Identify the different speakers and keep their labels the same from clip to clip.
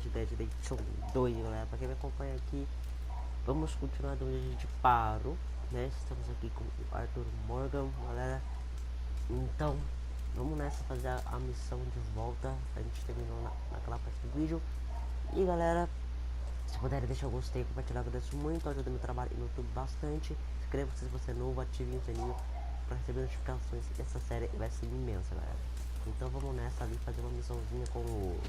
Speaker 1: de edição 2, galera. Pra quem me acompanha aqui, vamos continuar de onde a gente parou, né? Estamos aqui com o Arthur Morgan, galera. Então, vamos nessa fazer a missão de volta. A gente terminou naquela parte do vídeo. E galera, se puderem deixar o gostei, compartilhar, agradeço muito, ajuda meu trabalho no YouTube bastante. Inscreva-se se você é novo, ative o sininho para receber notificações. Essa série vai ser imensa, galera. Então vamos nessa ali fazer uma missãozinha com o...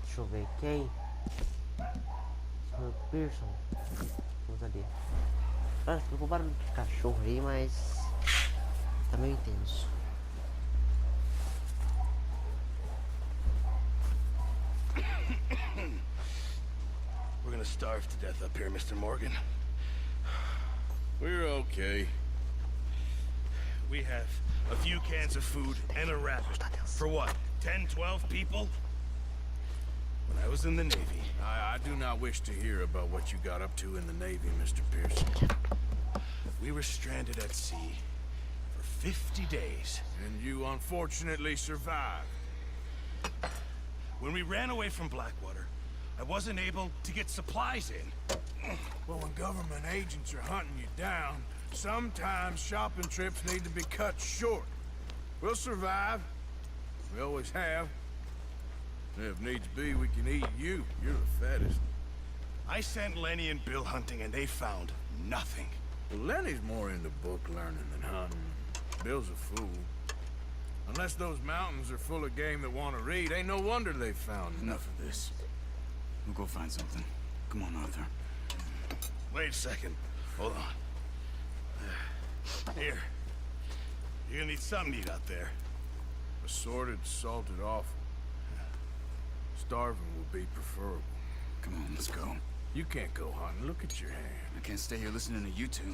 Speaker 1: Deixa eu ver quem? O Pearson. Vamos ali. Ah, ficou barulho de cachorro aí, mas tá meio intenso.
Speaker 2: We're gonna starve to death up here, Mr. Morgan. We're okay. We have a few cans of food and a rabbit. For what, 10, 12 people? When I was in the Navy...
Speaker 3: I do not wish to hear about what you got up to in the Navy, Mr. Pearson.
Speaker 2: We were stranded at sea for 50 days.
Speaker 3: And you unfortunately survived.
Speaker 2: When we ran away from Blackwater, I wasn't able to get supplies in.
Speaker 3: Well, when government agents are hunting you down, sometimes shopping trips need to be cut short. We'll survive. We always have. If needs be, we can eat you. You're the fattest.
Speaker 2: I sent Lenny and Bill hunting, and they found nothing.
Speaker 3: Well, Lenny's more into book learning than hunting. Bill's a fool. Unless those mountains are full of game that want to read, ain't no wonder they found
Speaker 4: Enough of this. We'll go find something. Come on, Arthur.
Speaker 2: Wait a second. Hold on. Here. You're gonna need something to eat out there.
Speaker 3: Assorted, salted offal. Starving will be preferable.
Speaker 4: Come on, let's go.
Speaker 3: You can't go hunting. Look at your hand.
Speaker 4: I can't stay here listening to you two.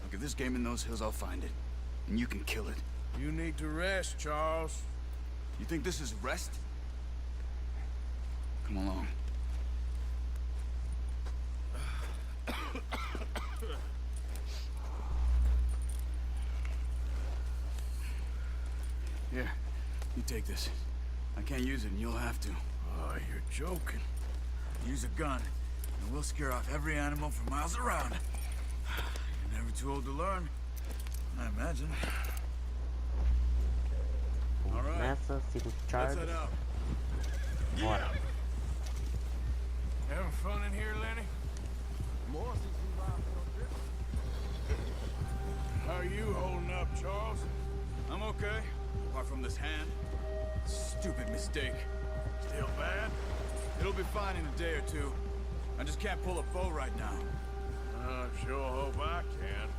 Speaker 4: Look, if there's game in those hills, I'll find it. And you can kill it.
Speaker 3: You need to rest, Charles.
Speaker 4: You think this is rest? Come along. Here, you take this. I can't use it, and you'll have to.
Speaker 3: Oh, you're joking.
Speaker 4: Use a gun, and we'll scare off every animal for miles around. You're never too old to learn, I imagine. All right,
Speaker 1: Nessa, sigo Charles.
Speaker 4: let's head out.
Speaker 1: Bora.
Speaker 3: Having fun in here, Lenny?
Speaker 2: More since we arrived on
Speaker 3: How are you holding up, Charles?
Speaker 4: I'm okay, apart from this hand. Stupid mistake.
Speaker 3: Still bad?
Speaker 4: It'll be fine in a day or two. I just can't pull a bow right now.
Speaker 3: I sure hope I can.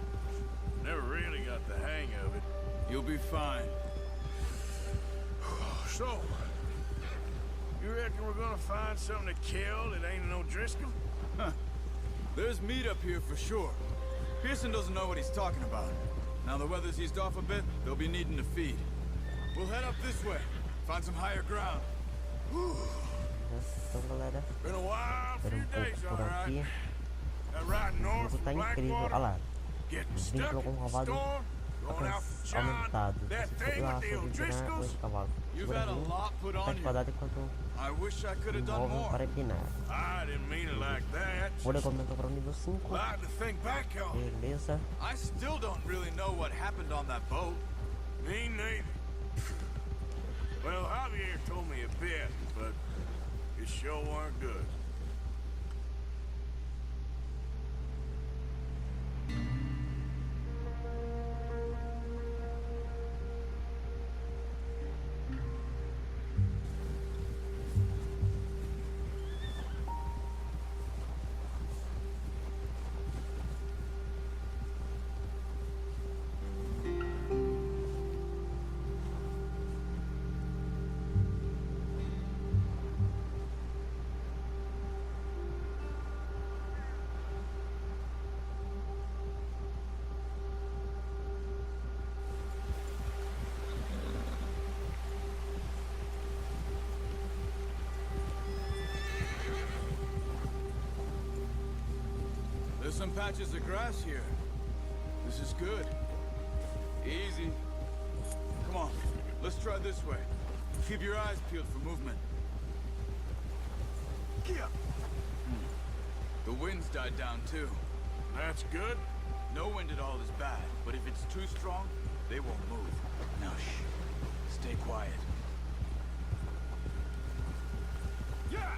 Speaker 3: Never really got the hang of it.
Speaker 4: You'll be fine.
Speaker 3: So, you reckon we're gonna find something to kill that ain't no Driscoll?
Speaker 4: Huh. There's meat up here for sure. Pearson doesn't know what he's talking about. Now the weather's eased off a bit, they'll be needing to feed. We'll head up this way, find some higher ground.
Speaker 1: Então, galera,
Speaker 3: Been a wild
Speaker 1: espera
Speaker 3: few days,
Speaker 1: por
Speaker 3: all
Speaker 1: aqui.
Speaker 3: right. That ride
Speaker 1: O
Speaker 3: north
Speaker 1: jogo tá
Speaker 3: from
Speaker 1: incrível, olha
Speaker 3: Blackwater,
Speaker 1: lá.
Speaker 3: getting
Speaker 1: Os
Speaker 3: stuck
Speaker 1: vídeos
Speaker 3: in
Speaker 1: com
Speaker 3: the
Speaker 1: cavalo
Speaker 3: storm, going out to John,
Speaker 1: aumentado.
Speaker 3: that
Speaker 1: Se
Speaker 3: thing
Speaker 1: lá
Speaker 3: with the
Speaker 1: sobre virar
Speaker 3: O'Driscolls.
Speaker 1: esse cavalo.
Speaker 4: You've
Speaker 1: Segura
Speaker 4: had a
Speaker 1: aqui,
Speaker 4: lot put
Speaker 1: tá
Speaker 4: on you.
Speaker 1: espadado enquanto
Speaker 4: I wish I could have done
Speaker 1: envolve
Speaker 4: more.
Speaker 1: para empinar.
Speaker 3: I didn't mean it like that.
Speaker 1: Vou aumentou para o nível 5.
Speaker 3: Like to think back on it.
Speaker 1: Beleza.
Speaker 4: I still don't really know what happened on that boat.
Speaker 3: Me neither. Well, Javier told me a bit, but it sure weren't good.
Speaker 4: There's some patches of grass here. This is good. Easy. Come on, let's try this way. Keep your eyes peeled for movement. The wind's died down too.
Speaker 3: That's good.
Speaker 4: No wind at all is bad, but if it's too strong, they won't move. Now shh. Stay quiet.
Speaker 3: Yeah!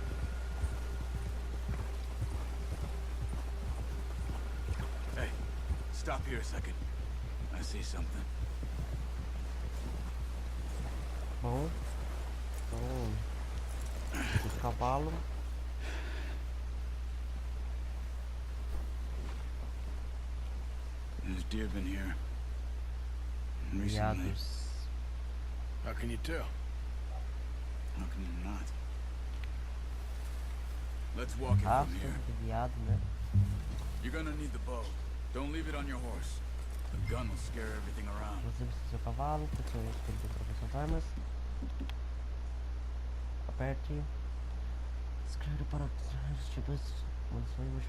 Speaker 4: Hey, stop here a second. I see something.
Speaker 1: Bom, então, esse cavalo.
Speaker 4: There's deer been here recently.
Speaker 1: Viados.
Speaker 3: How can you tell?
Speaker 4: How can you not? Let's walk it from
Speaker 1: Rastro
Speaker 4: here.
Speaker 1: de viado, né?
Speaker 4: You're gonna need the bow. Don't leave it on your horse. The gun will scare everything around.
Speaker 1: Você precisa do seu cavalo, pessoas que têm suas armas. Aperte. Escreve para os tipos de munições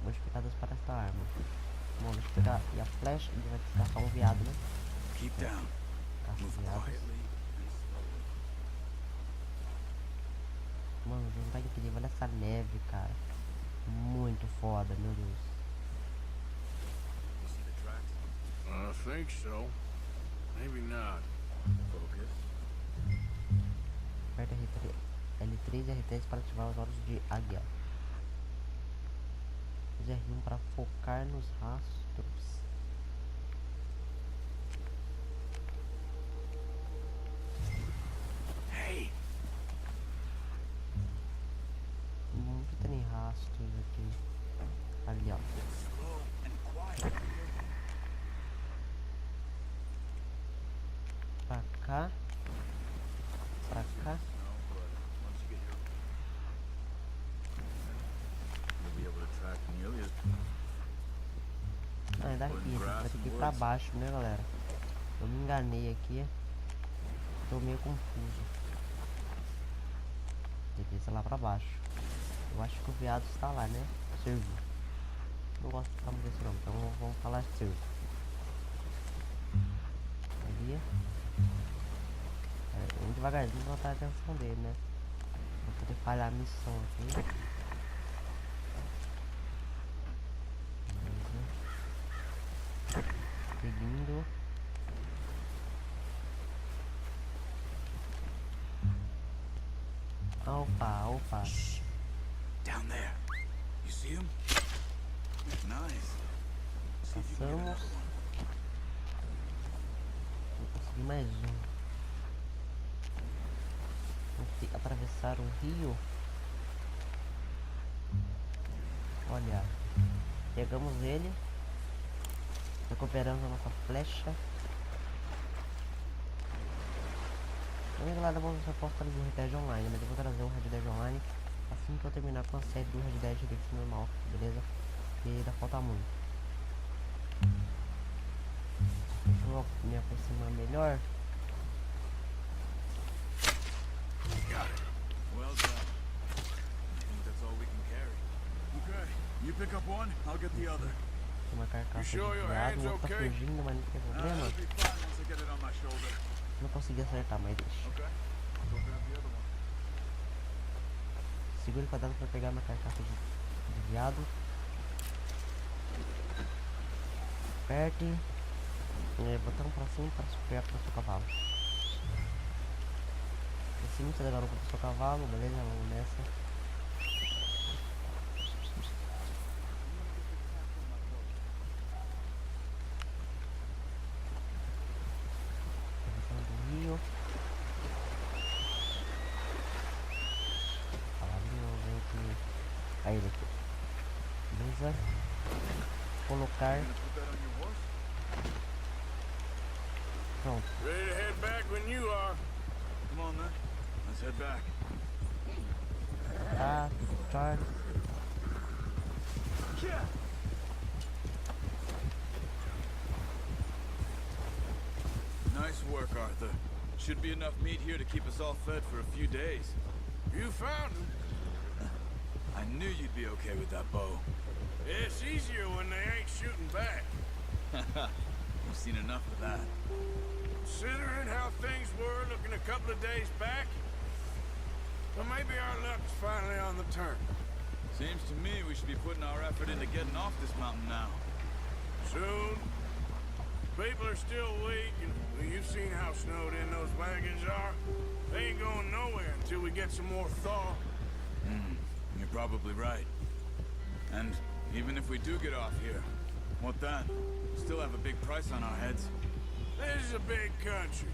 Speaker 1: modificadas para esta arma. Bom, deixa eu pegar. E a flecha, ele vai caçar um viado, né?
Speaker 4: Keep down.
Speaker 1: Caça
Speaker 4: Move
Speaker 1: viados.
Speaker 4: quietly and slowly.
Speaker 1: Mano, não tá incrível. Olha essa neve, cara. Muito foda, meu Deus.
Speaker 4: You see the tracks?
Speaker 3: I think so. Maybe not.
Speaker 4: Focus.
Speaker 1: Aperta L3 e R3 para ativar os olhos de águia. Use R1 para focar nos rastros.
Speaker 4: Hey!
Speaker 1: Nunca tem rastros aqui. Ali, ó.
Speaker 4: Slow and quiet.
Speaker 1: Pra cá. Pra cá.
Speaker 4: No, but once you get here, you'll be able to track Amelia.
Speaker 1: Ah, é daqui. A gente vai ter que ir pra baixo, né, galera? Eu me enganei aqui. Tô meio confuso. Tem que ir lá pra baixo. Eu acho que o veado está lá, né? Cervo. Não gosto de ficar muito desse nome, então vamos falar cervo. Ali. Vamos devagarzinho botar a atenção dele, né? Vou poder falhar a missão aqui. Beleza. Seguindo. Opa, opa.
Speaker 4: Down there. You see him? Nice. See if you can get another
Speaker 1: Passamos.
Speaker 4: one.
Speaker 1: Vou conseguir mais um. Vou ter que atravessar o rio. Olha. Pegamos ele. Recuperamos a nossa flecha. Também, galera, vamos repostar do Red Dead Online, mas eu vou trazer o Red Dead Online assim que eu terminar com a série do Red Dead Redemption normal, beleza? Porque ainda falta muito. Deixa eu me aproximar melhor.
Speaker 4: Well done. I think that's all we can carry. Okay. You pick up one, I'll get the other.
Speaker 1: Tem uma carcaça de
Speaker 3: sure your
Speaker 1: viado,
Speaker 3: hand's
Speaker 1: o outro tá
Speaker 3: okay?
Speaker 1: fugindo, mas não tem problema.
Speaker 4: It'll be fine once I get it on my shoulder.
Speaker 1: Não consegui acertar, mas deixa.
Speaker 4: Okay. Go grab the other one.
Speaker 1: Segura o quadrado pra pegar uma carcaça de viado. Aperte. Botão pra cima para superar para o seu cavalo. Esse muito legal para o seu cavalo, beleza? Vamos nessa. Atravessando o rio. Cavalinho, vem aqui. Aí ele aqui. Beleza? Colocar.
Speaker 4: Gonna put that on your horse?
Speaker 1: Pronto.
Speaker 3: Ready to head back when you are.
Speaker 4: Come on then. Let's head back.
Speaker 1: Tá, tudo certo.
Speaker 4: Nice work, Arthur. Should be enough meat here to keep us all fed for a few days.
Speaker 3: You found him.
Speaker 4: I knew you'd be okay with that bow.
Speaker 3: It's easier when they ain't shooting back.
Speaker 4: We've seen enough of that.
Speaker 3: Considering how things were looking a couple of days back, well, maybe our luck's finally on the turn.
Speaker 4: Seems to me we should be putting our effort into getting off this mountain now.
Speaker 3: Soon. People are still weak, and well, you've seen how snowed in those wagons are. They ain't going nowhere until we get some more thaw.
Speaker 4: You're probably right. And even if we do get off here, what then? Still have a big price on our heads.
Speaker 3: This is a big country.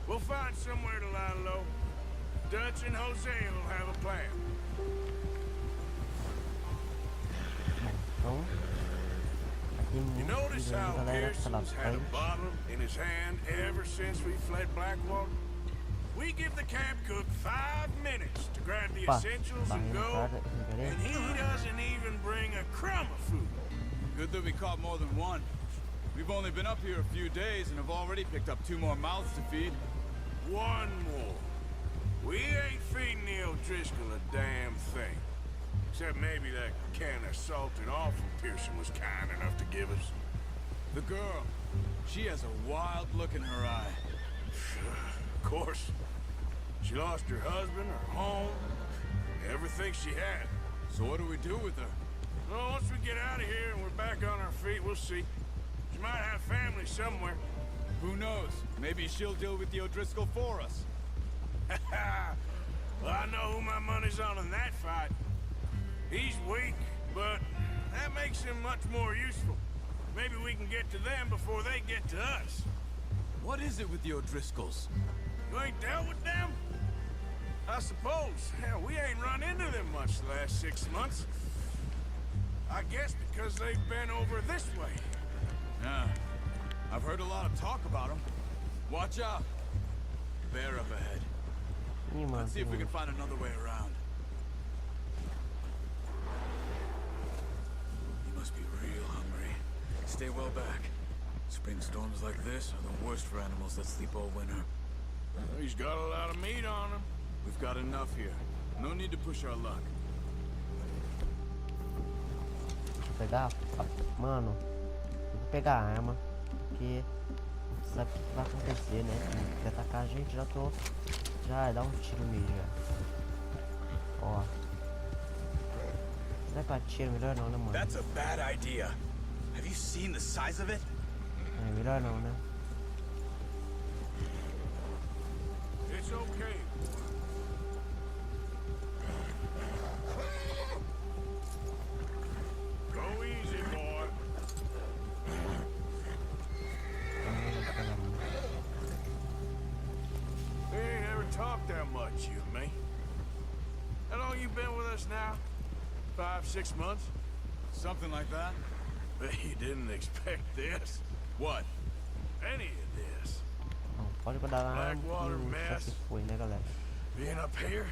Speaker 3: We'll find somewhere to lie low. Dutch and Jose will have a plan.
Speaker 1: Então, aqui
Speaker 3: You
Speaker 1: no
Speaker 3: notice
Speaker 1: vídeo aí,
Speaker 3: how
Speaker 1: galera, pela
Speaker 3: Pearson's had a
Speaker 1: frente.
Speaker 3: bottle in his hand ever since we fled Blackwater? We give the camp cook 5 minutes to grab the
Speaker 1: Opa,
Speaker 3: essentials and
Speaker 1: barrinha
Speaker 3: go,
Speaker 1: entrada, sem
Speaker 3: and
Speaker 1: querer.
Speaker 3: he doesn't even bring a crumb of food.
Speaker 4: Good that we caught more than one. We've only been up here a few days and have already picked up 2 more mouths to feed.
Speaker 3: One more. We ain't feeding the O'Driscoll a damn thing. Except maybe that can of salted offal Pearson was kind enough to give us.
Speaker 4: The girl, she has a wild look in her eye.
Speaker 3: Of course. She lost her husband, her home, everything she had.
Speaker 4: So what do we do with her?
Speaker 3: Well, once we get out of here and we're back on our feet, we'll see. She might have family somewhere.
Speaker 4: Who knows? Maybe she'll deal with the O'Driscoll for us.
Speaker 3: Well, I know who my money's on in that fight. He's weak, but that makes him much more useful. Maybe we can get to them before they get to us.
Speaker 4: What is it with the O'Driscolls?
Speaker 3: You ain't dealt with them? I suppose. Hell, we ain't run into them much the last 6 months. I guess because they've been over this way.
Speaker 4: Yeah. I've heard a lot of talk about them. Watch out. Bear up ahead.
Speaker 1: Ih, mano,
Speaker 4: Let's see if we can find another way around. You must be real hungry. Stay well back. Spring storms like this are the worst for animals that sleep all winter.
Speaker 3: He's got a lot of meat on him.
Speaker 4: We've got enough here. No need to push our luck.
Speaker 1: pegar, mano, eu vou pegar a arma, porque não sabe o que vai acontecer, né? Se quer atacar a gente, já dá um tiro nele já. Ó. Será que eu atiro? Melhor não, né, mano?
Speaker 2: That's a bad idea. Have you seen the size of it?
Speaker 1: É, melhor não, né?
Speaker 3: It's okay. Go easy, boy. We ain't ever talked that much, you and me. How long you been with us now? 5, 6 months?
Speaker 4: Something like that?
Speaker 3: Bet you didn't expect this.
Speaker 4: What?
Speaker 3: Any of this.
Speaker 1: Não, pode guardar lá
Speaker 3: Blackwater
Speaker 1: no
Speaker 3: mess.
Speaker 1: que foi, né, galera?
Speaker 3: Being up here?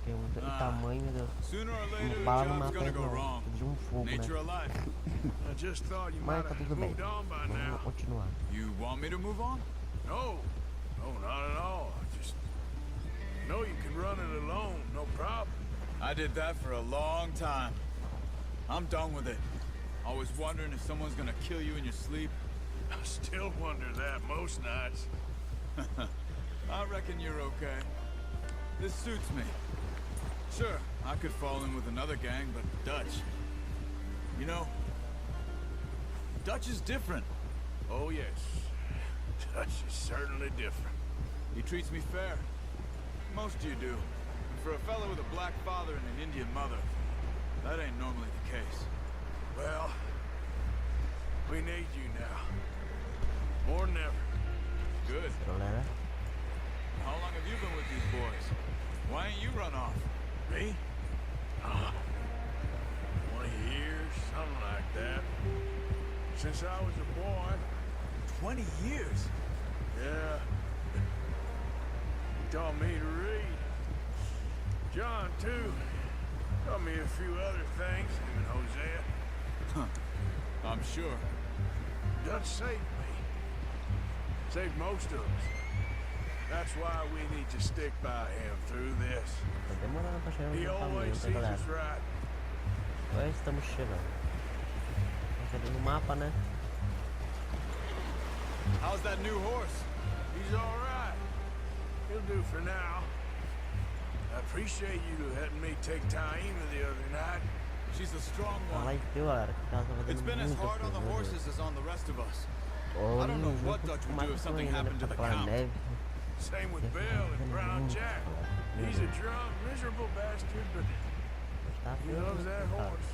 Speaker 1: Porque o tamanho, meu Deus.
Speaker 4: Sooner or later,
Speaker 1: Uma
Speaker 4: the
Speaker 1: bala não
Speaker 4: job's
Speaker 1: mata
Speaker 4: gonna
Speaker 1: ele,
Speaker 4: go
Speaker 1: não.
Speaker 4: wrong.
Speaker 1: De um fogo,
Speaker 4: Nature
Speaker 1: né?
Speaker 4: alive.
Speaker 3: I just thought you
Speaker 1: Mas
Speaker 3: might
Speaker 1: tá
Speaker 3: have
Speaker 1: tudo bem.
Speaker 3: moved on by
Speaker 1: Vamos
Speaker 3: now.
Speaker 1: continuar.
Speaker 4: You want me to move on?
Speaker 3: No, not at all. I just know you can run it alone, no problem.
Speaker 4: I did that for a long time. I'm done with it. Always wondering if someone's gonna kill you in your sleep.
Speaker 3: I still wonder that most nights.
Speaker 4: I reckon you're okay. This suits me. Sure, I could fall in with another gang, but Dutch... You know, Dutch is different.
Speaker 3: Oh yes, Dutch is certainly different.
Speaker 4: He treats me fair. Most of you do. And for a fellow with a black father and an Indian mother, that ain't normally the case.
Speaker 3: Well, we need you now. More than ever.
Speaker 4: Good.
Speaker 1: Galera,
Speaker 4: How long have you been with these boys? Why ain't you run off?
Speaker 3: Me? 20 years, something like that. Since I was a boy.
Speaker 4: 20 years?
Speaker 3: Yeah. He taught me to read. John, too. Taught me a few other things, him and Hosea.
Speaker 4: I'm sure.
Speaker 3: Dutch saved me. Saved most of us. That's why we need to stick by him through this.
Speaker 1: tá demorando pra chegar no
Speaker 3: He
Speaker 1: caminho,
Speaker 3: always
Speaker 1: tá,
Speaker 3: sees
Speaker 1: galera?
Speaker 3: us right.
Speaker 1: Agora estamos chegando. Estamos ali no mapa, né?
Speaker 4: How's that new horse?
Speaker 3: He's all right. He'll do for now. I appreciate you letting me take Taima the other night.
Speaker 4: She's a strong
Speaker 1: Ela
Speaker 4: one.
Speaker 1: deu, galera, que ela tá
Speaker 4: It's
Speaker 1: fazendo
Speaker 4: been as
Speaker 1: muita
Speaker 4: hard on the
Speaker 1: coisa, meu Deus.
Speaker 4: horses as on the rest of us.
Speaker 1: Oh,
Speaker 4: I don't know
Speaker 1: junto
Speaker 4: what
Speaker 1: com
Speaker 4: Dutch
Speaker 1: o
Speaker 4: would do if
Speaker 1: Marston
Speaker 4: something
Speaker 1: ainda,
Speaker 4: happened to the
Speaker 1: pra
Speaker 4: Count.
Speaker 1: neve.
Speaker 3: Same with Bill and Brown Jack. He's a drunk, miserable bastard, but
Speaker 1: Tá
Speaker 3: he loves that horse.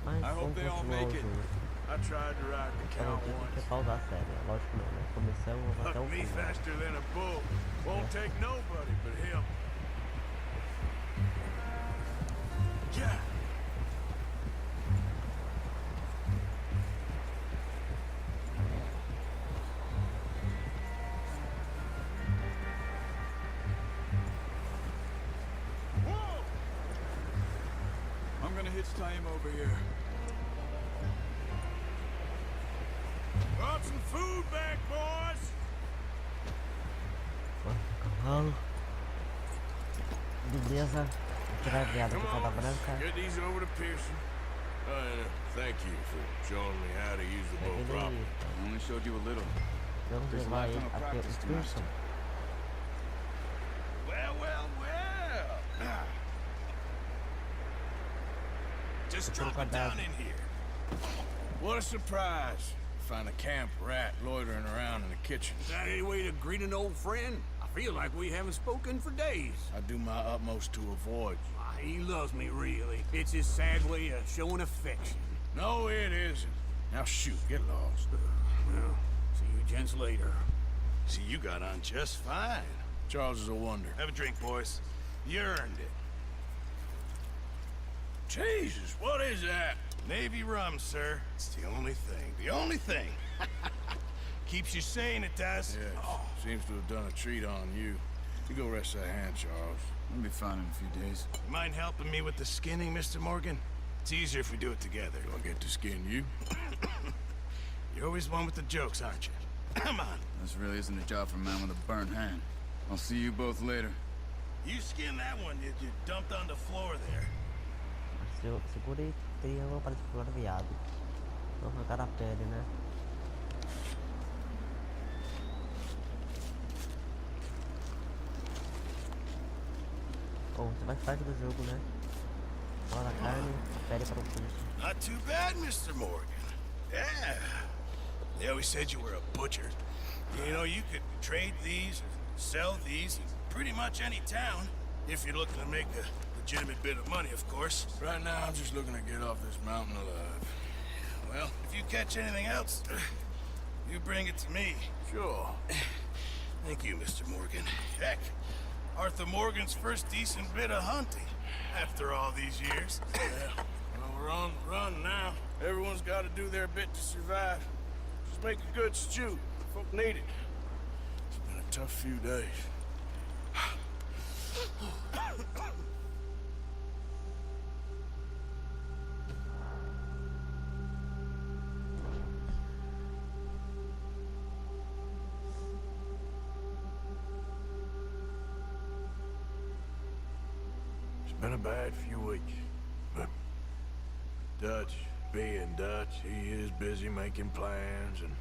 Speaker 1: Mas
Speaker 4: I hope
Speaker 1: vamos
Speaker 4: they all
Speaker 1: continuar o
Speaker 4: make it.
Speaker 1: jogo.
Speaker 3: I tried to ride the
Speaker 1: Eu não
Speaker 3: Count
Speaker 1: tenho que
Speaker 3: once.
Speaker 1: pausar a série, lógico que não, né? Começamos até o
Speaker 3: Fuck me
Speaker 1: final.
Speaker 3: faster than a bull. Won't take nobody but him. Yeah.
Speaker 4: I'm gonna hitch Taima over here.
Speaker 3: Brought some food back, boys.
Speaker 1: Cavalo. Beleza. Vou tirar a veada
Speaker 3: Come
Speaker 1: do calda
Speaker 3: on,
Speaker 1: branca.
Speaker 3: get these over to Pearson. And thank you for showing me how to use the boat properly.
Speaker 4: I only showed you a little.
Speaker 1: Vamos
Speaker 4: There's a
Speaker 1: levar ele
Speaker 4: lifetime of
Speaker 1: até o
Speaker 4: practice to master.
Speaker 1: Pearson.
Speaker 2: Well. Just
Speaker 1: Put
Speaker 2: drop it
Speaker 1: down.
Speaker 2: down in here.
Speaker 3: What a surprise. Find a camp rat loitering around in the kitchen.
Speaker 5: Is that any way to greet an old friend? I feel like we haven't spoken for days.
Speaker 3: I do my utmost to avoid you.
Speaker 5: He loves me, really. It's his sad way of showing affection.
Speaker 3: No, it isn't. Now shoot, get lost.
Speaker 5: Well, see you gents later.
Speaker 2: See, you got on just fine.
Speaker 3: Charles is a wonder.
Speaker 2: Have a drink, boys. You earned it.
Speaker 3: Jesus, what is that?
Speaker 2: Navy rum, sir. It's the only thing. The only thing. Keeps you sane, it does.
Speaker 3: Yes, seems to have done a treat on you. You go rest that hand, Charles.
Speaker 4: I'll be fine in a few days.
Speaker 2: You mind helping me with the skinning, Mr. Morgan? It's easier if we do it together.
Speaker 3: Do I get to skin you?
Speaker 2: You're always one with the jokes, aren't you? Come on.
Speaker 4: This really isn't a job for a man with a burnt hand. I'll see you both later.
Speaker 2: You skin that one you dumped on the floor there.
Speaker 1: Segurei triângulo para explorar viado. Vou arrancar a pele, né? Bom, você faz parte do jogo, né? Fala a carne, a pele para o pulso.
Speaker 2: Not too bad, Mr. Morgan. Yeah. They always said you were a butcher. You know, you could trade these or sell these in pretty much any town if you're looking to make a legitimate bit of money, of course.
Speaker 3: Right now, I'm just looking to get off this mountain alive.
Speaker 2: Well, if you catch anything else, you bring it to me.
Speaker 3: Sure.
Speaker 2: Thank you, Mr. Morgan. Heck, Arthur Morgan's first decent bit of hunting after all these years.
Speaker 3: Yeah. Well, we're on the run now. Everyone's got to do their bit to survive. Just make a good stew. Folk need it. It's been a tough few days. It's been a bad few weeks, but Dutch being Dutch, he is busy making plans, and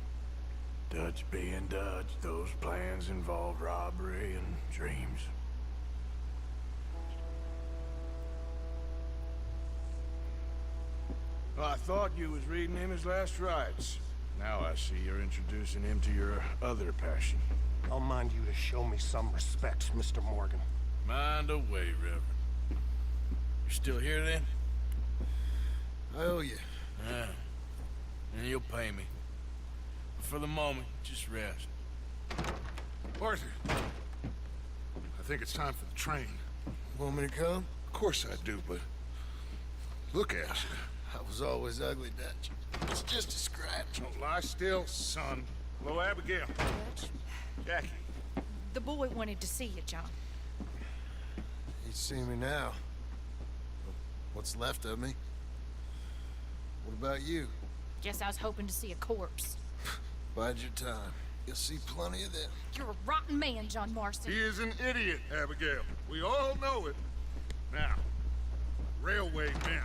Speaker 3: Dutch being Dutch, those plans involve robbery and dreams. Well, I thought you was reading him his last rites. Now I see you're introducing him to your other passion.
Speaker 6: I'll mind you to show me some respect, Mr. Morgan.
Speaker 3: Mind away, Reverend. You're still here, then?
Speaker 6: I owe you.
Speaker 3: Yeah. And you'll pay me. But for the moment, just rest.
Speaker 7: Arthur, I think it's time for the train.
Speaker 6: Want me to come?
Speaker 7: Of course I do, but look at you.
Speaker 6: I was always ugly, Dutch. It's just a scratch.
Speaker 7: Don't lie still, son. Hello, Abigail. Jackie.
Speaker 8: The boy wanted to see you, John.
Speaker 6: He'd see me now. What's left of me? What about you?
Speaker 8: Guess I was hoping to see a corpse.
Speaker 6: Bide your time. You'll see plenty of them.
Speaker 8: You're a rotten man, John Marston.
Speaker 7: He is an idiot, Abigail. We all know it. Now, railway man.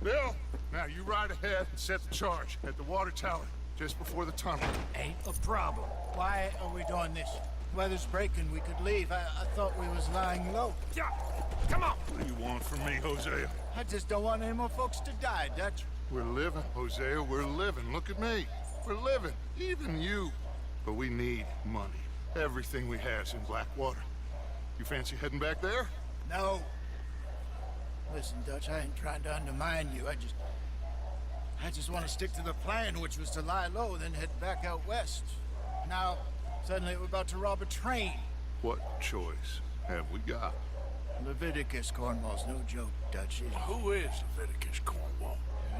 Speaker 7: Bill, now you ride ahead and set the charge at the water tower just before the tunnel.
Speaker 3: Ain't a problem. Why are we doing this? Weather's breaking, we could leave. I thought we was lying low.
Speaker 2: Yeah, come on.
Speaker 7: What do you want from me, Hosea?
Speaker 3: I just don't want any more folks to die, Dutch.
Speaker 7: We're living, Hosea, we're living. Look at me. We're living, even you. But we need money. Everything we have's in Blackwater. You fancy heading back there?
Speaker 3: No. Listen, Dutch, I ain't trying to undermine you. I just want to stick to the plan, which was to lie low, then head back out west. Now, suddenly we're about to rob a train.
Speaker 7: What choice have we got?
Speaker 3: Leviticus Cornwall's no joke, Dutch.
Speaker 2: Who is Leviticus Cornwall?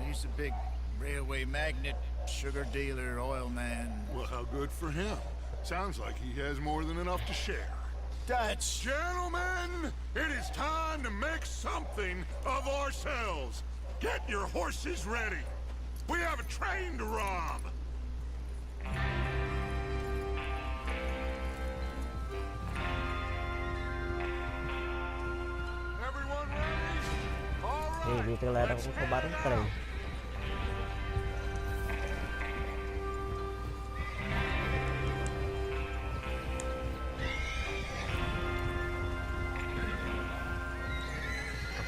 Speaker 3: He's a big railway magnate, sugar dealer, oil man.
Speaker 7: Well, how good for him. Sounds like he has more than enough to share.
Speaker 3: Dutch!
Speaker 7: Gentlemen, it is time to make something of ourselves. Get your horses ready. We have a train to rob. Everyone ready? All
Speaker 1: E aí,
Speaker 7: right,
Speaker 1: galera,
Speaker 7: let's
Speaker 1: vamos roubar
Speaker 7: head
Speaker 1: trem.
Speaker 7: out.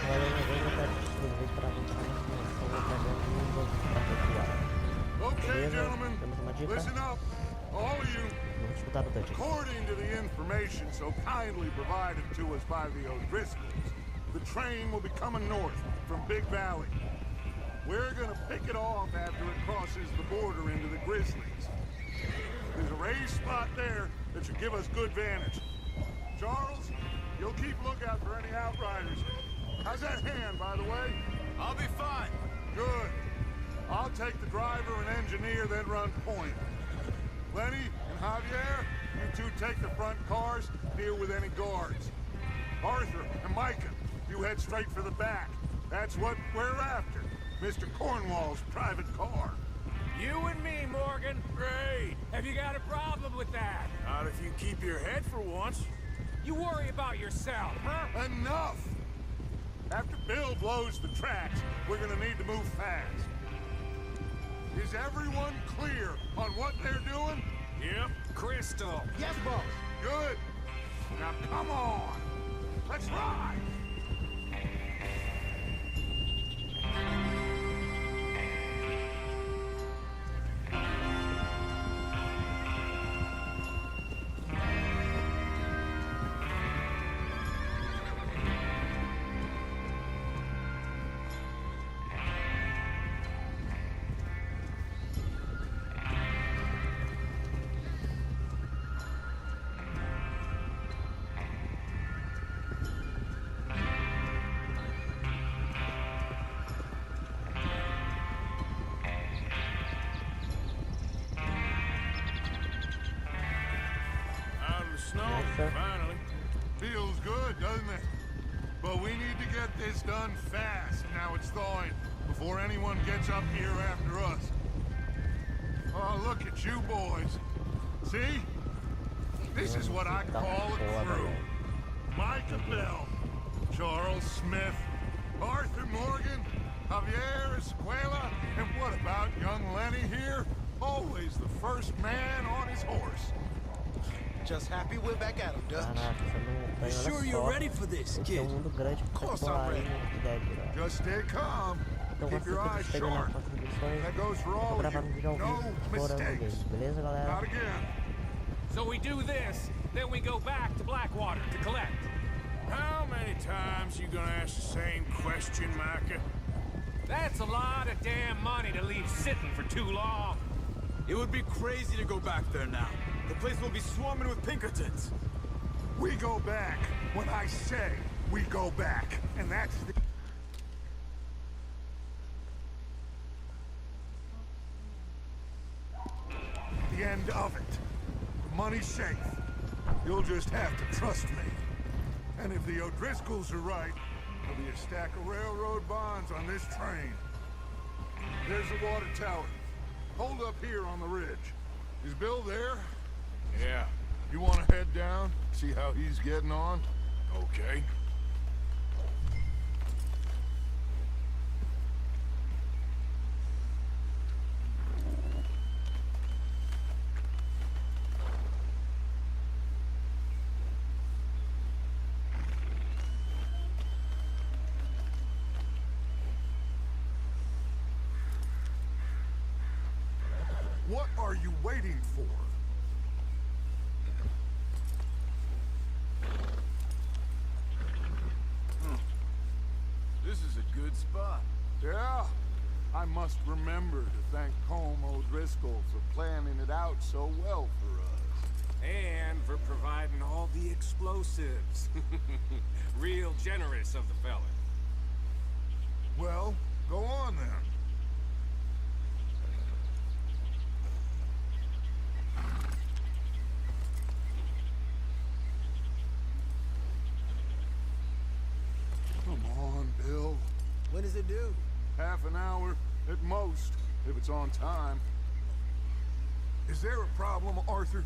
Speaker 1: Agora eu vou botar disponível para avançar na informação através do jogo para
Speaker 7: Okay,
Speaker 1: Beleza?
Speaker 7: gentlemen,
Speaker 1: Temos uma dica.
Speaker 7: listen up, all of you.
Speaker 1: Vamos escutar o Dutch aqui.
Speaker 7: According to the information so kindly provided to us by the O'Driscolls, the train will be coming north from Big Valley. We're gonna pick it off after it crosses the border into the Grizzlies. There's a raised spot there that should give us good vantage. Charles, you'll keep lookout for any outriders. How's that hand, by the way?
Speaker 4: I'll be fine.
Speaker 7: Good. I'll take the driver and engineer, then run point. Lenny and Javier, you two take the front cars, deal with any guards. Arthur and Micah, you head straight for the back. That's what we're after. Mr. Cornwall's private car.
Speaker 5: You and me, Morgan.
Speaker 2: Great.
Speaker 5: Have you got a problem with that?
Speaker 2: Not if you keep your head for once.
Speaker 5: You worry about yourself, huh?
Speaker 7: Enough! After Bill blows the tracks, we're gonna need to move fast. Is everyone clear on what they're doing?
Speaker 2: Yep.
Speaker 5: Crystal.
Speaker 3: Yes, boss.
Speaker 7: Good. Now come on. Let's ride.
Speaker 1: Sir.
Speaker 2: Finally.
Speaker 7: Feels good, doesn't it? But we need to get this done fast. Now it's thawing, before anyone gets up here after us. Oh, look at you boys. See? This is what I call a crew. Micah Bell, Charles Smith, Arthur Morgan, Javier Escuela, and what about young Lenny here? Always the first man on his horse.
Speaker 6: Just happy we're back at him, Dutch.
Speaker 1: Caraca, você não tem, olha
Speaker 5: Sure you're
Speaker 1: só.
Speaker 5: ready for this,
Speaker 1: Esse é
Speaker 5: kid?
Speaker 1: um mundo grande pra
Speaker 6: Course
Speaker 1: explorar
Speaker 6: I'm
Speaker 1: aí no Dead, né?
Speaker 7: Just stay calm.
Speaker 1: Então
Speaker 7: Keep
Speaker 1: você
Speaker 7: your
Speaker 1: tem
Speaker 7: eyes
Speaker 1: que pegar nas
Speaker 7: sharp.
Speaker 1: contribuições.
Speaker 7: That goes for
Speaker 1: Vou
Speaker 7: all of
Speaker 1: gravar no vídeo ao
Speaker 7: you.
Speaker 1: vivo,
Speaker 7: No
Speaker 1: explorando o game,
Speaker 7: mistakes.
Speaker 1: beleza, galera?
Speaker 7: Not again.
Speaker 5: So we do this, then we go back to Blackwater to collect.
Speaker 2: How many times you gonna ask the same question, Micah?
Speaker 5: That's a lot of damn money to leave sitting for too long.
Speaker 4: It would be crazy to go back there now. The place will be swarming with Pinkertons.
Speaker 7: We go back when I say we go back. And that's the end of it. The money's safe. You'll just have to trust me. And if the O'Driscolls are right, there'll be a stack of railroad bonds on this train. There's the water tower. Hold up here on the ridge. Is Bill there?
Speaker 2: Yeah.
Speaker 7: You want to head down, see how he's getting on?
Speaker 2: Okay.
Speaker 7: What are you waiting for?
Speaker 4: This is a good spot.
Speaker 7: Yeah. I must remember to thank Colm O'Driscoll for planning it out so well for us.
Speaker 5: And for providing all the explosives. Real generous of the fella.
Speaker 7: Well, go on then. Come on, Bill.
Speaker 3: When does it due?
Speaker 7: Half an hour, at most, if it's on time. Is there a problem, Arthur?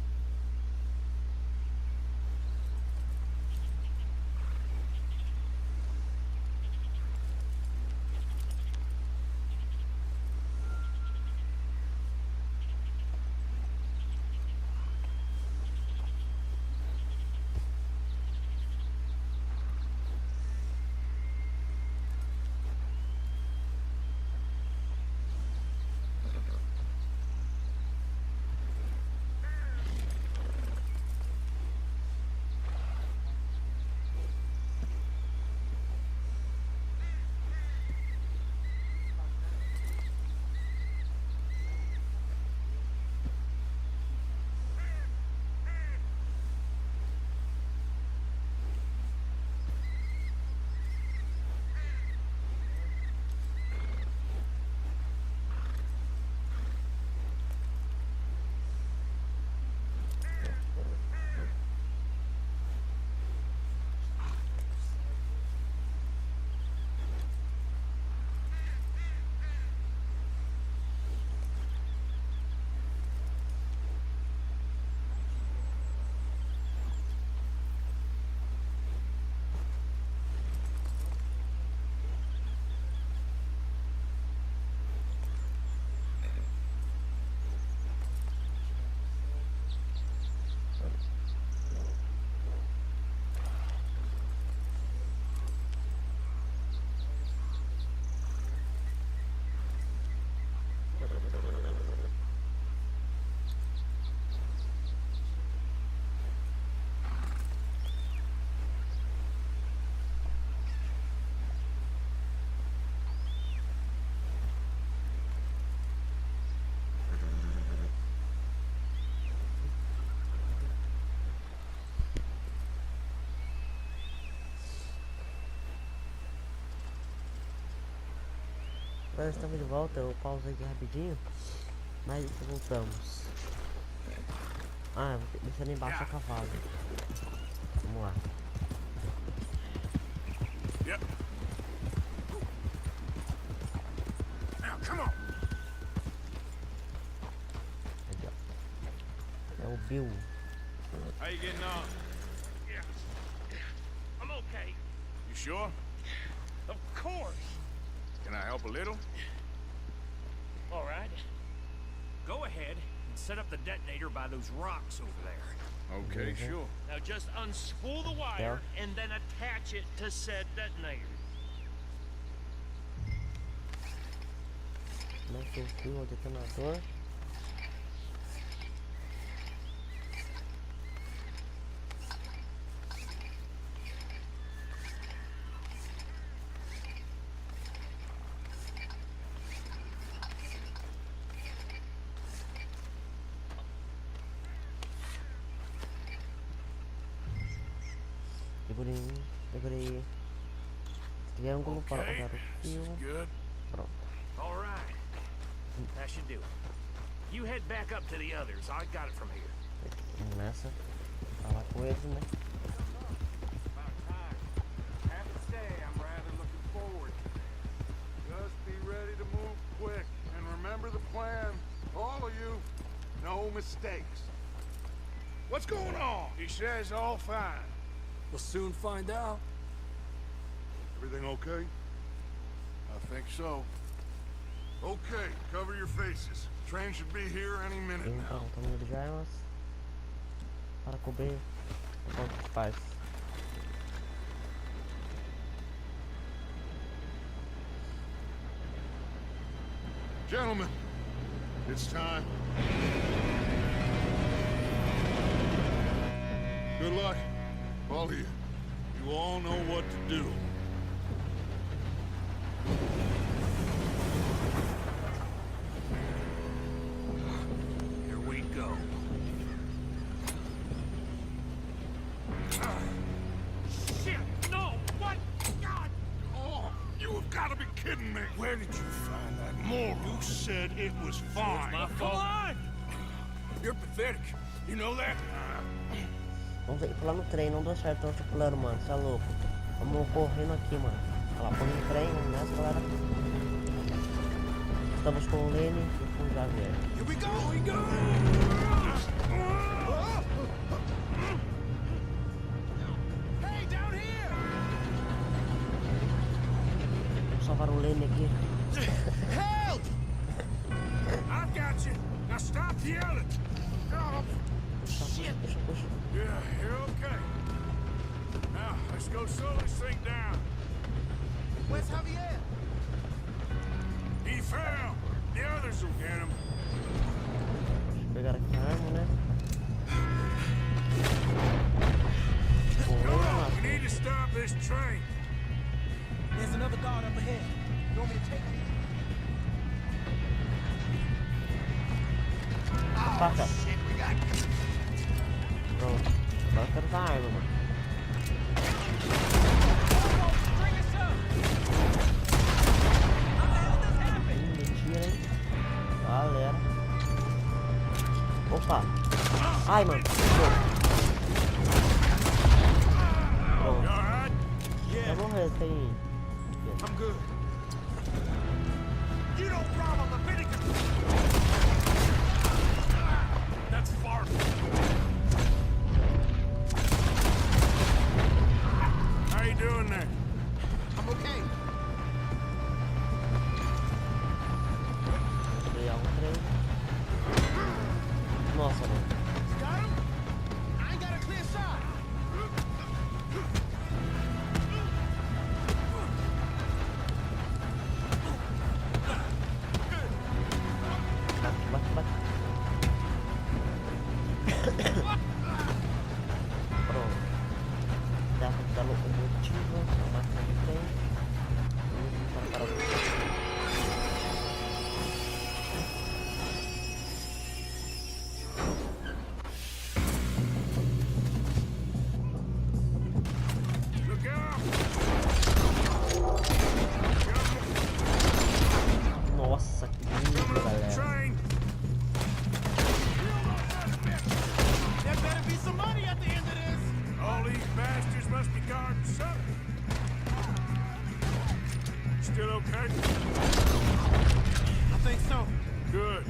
Speaker 1: Nós estamos de volta, eu pauso aqui rapidinho, mas voltamos. Ah, deixando embaixo a cavalo. Vamos lá.
Speaker 2: Yep. Now, come on.
Speaker 1: Aqui, ó. É o Bill.
Speaker 4: How you getting on?
Speaker 5: Yeah. I'm okay.
Speaker 2: You sure?
Speaker 5: Of course.
Speaker 2: Can I help a little?
Speaker 5: All right. Go ahead and set up the detonator by those rocks over there.
Speaker 2: Okay, sure.
Speaker 5: Now just unspool the wire and then attach it to said detonator.
Speaker 1: Mete o fio ao detonador. Segurei. Triângulo para apagar o fio.
Speaker 2: Good.
Speaker 1: Pronto.
Speaker 5: All right. That should do it. You head back up to the others. I got it from here.
Speaker 1: Vamos nessa. Falar com eles, né?
Speaker 3: About time. Have to say, I'm rather looking forward.
Speaker 7: Just be ready to move quick. And remember the plan. All of you. No mistakes.
Speaker 3: What's going on? He says all fine.
Speaker 4: We'll soon find out.
Speaker 7: Everything okay?
Speaker 2: I think so.
Speaker 7: Okay, cover your faces. Train should be here any minute
Speaker 1: Então,
Speaker 7: now.
Speaker 1: o tamanho de armas para cobrir o banco de paz.
Speaker 7: Gentlemen, It's time. Good luck, all of you. You all know what to do.
Speaker 2: Here we go.
Speaker 5: Shit! No! What? God!
Speaker 7: Oh, you have got to be kidding me.
Speaker 3: Where did you find that moral?
Speaker 7: You said it was fine.
Speaker 5: Come on!
Speaker 3: You're pathetic. You know that?
Speaker 1: Vamos ter que pular no trem, não deu certo eu tô pulando, mano, você é louco. Vamos correndo aqui, mano. Olha lá, pula no trem, vamos nessa, galera. Estamos com o Lenny e com o Javier.
Speaker 3: Here we go! Here we go! Hey, down here!
Speaker 1: Vamos salvar o Lenny aqui.
Speaker 3: Help! I've got you. Now stop yelling. Oh,
Speaker 1: Puxa, puxa, puxa.
Speaker 3: yeah, you're okay. Now, let's go slow this thing down. Where's Javier? He fell. The others will get him.
Speaker 1: Pegar aqui a arma, né?
Speaker 3: Come on,
Speaker 1: Boa.
Speaker 3: we need to stop this train.
Speaker 9: There's another guard up ahead. You want me to take him?
Speaker 1: Faca. Pronto. Agora eu quero usar a arma, mano. Mentira, hein? Galera. Opa. Ai, mano. Pronto.
Speaker 3: You all right?
Speaker 1: Vai morrer, tem...
Speaker 3: I'm good. You don't rob a Leviticus. That's far. How you doing there?
Speaker 9: I'm okay.
Speaker 1: Criar um trem. Nossa, mano.
Speaker 9: Got him? I ain't got a clear shot.
Speaker 1: Bate, bate, bate. Pronto. Já tá locomotiva. A máquina de trem. Para o...
Speaker 3: Look out!
Speaker 1: Nossa, que lindo,
Speaker 3: Coming up the
Speaker 1: galera.
Speaker 3: train.
Speaker 9: There better be some money at the end of this.
Speaker 3: All these bastards must be guarding something. Still okay?
Speaker 9: I think so.
Speaker 3: Good.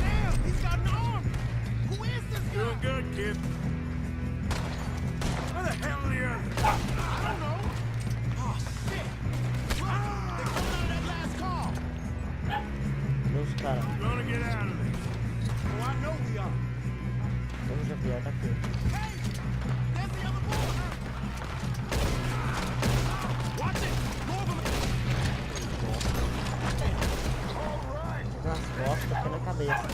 Speaker 9: Damn, he's got an arm. Who is this guy?
Speaker 3: Doing good, kid. Where the hell are the others?
Speaker 9: I don't know. Oh, shit. Look, they're coming out of that last car.
Speaker 1: Meus caras.
Speaker 3: Gonna get out of this.
Speaker 9: Oh, I know we are.
Speaker 1: Vamos Javier, tá aqui.
Speaker 9: Hey, there's the other boy. Watch it. More of them.
Speaker 1: Nas costas, aqui na cabeça.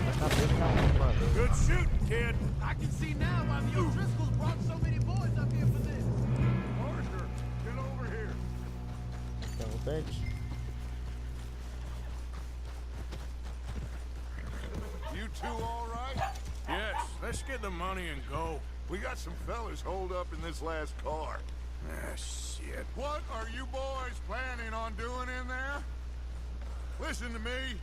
Speaker 1: Na cabeça da arma.
Speaker 3: Good shooting, kid.
Speaker 9: I can see now why the O'Driscolls brought so many boys up here for this.
Speaker 3: Arthur, get over here.
Speaker 1: Importante.
Speaker 7: You two all right?
Speaker 3: Yes, let's get the money and go.
Speaker 7: We got some fellas holed up in this last car.
Speaker 3: Ah, shit.
Speaker 7: What are you boys planning on doing in there? Listen to me.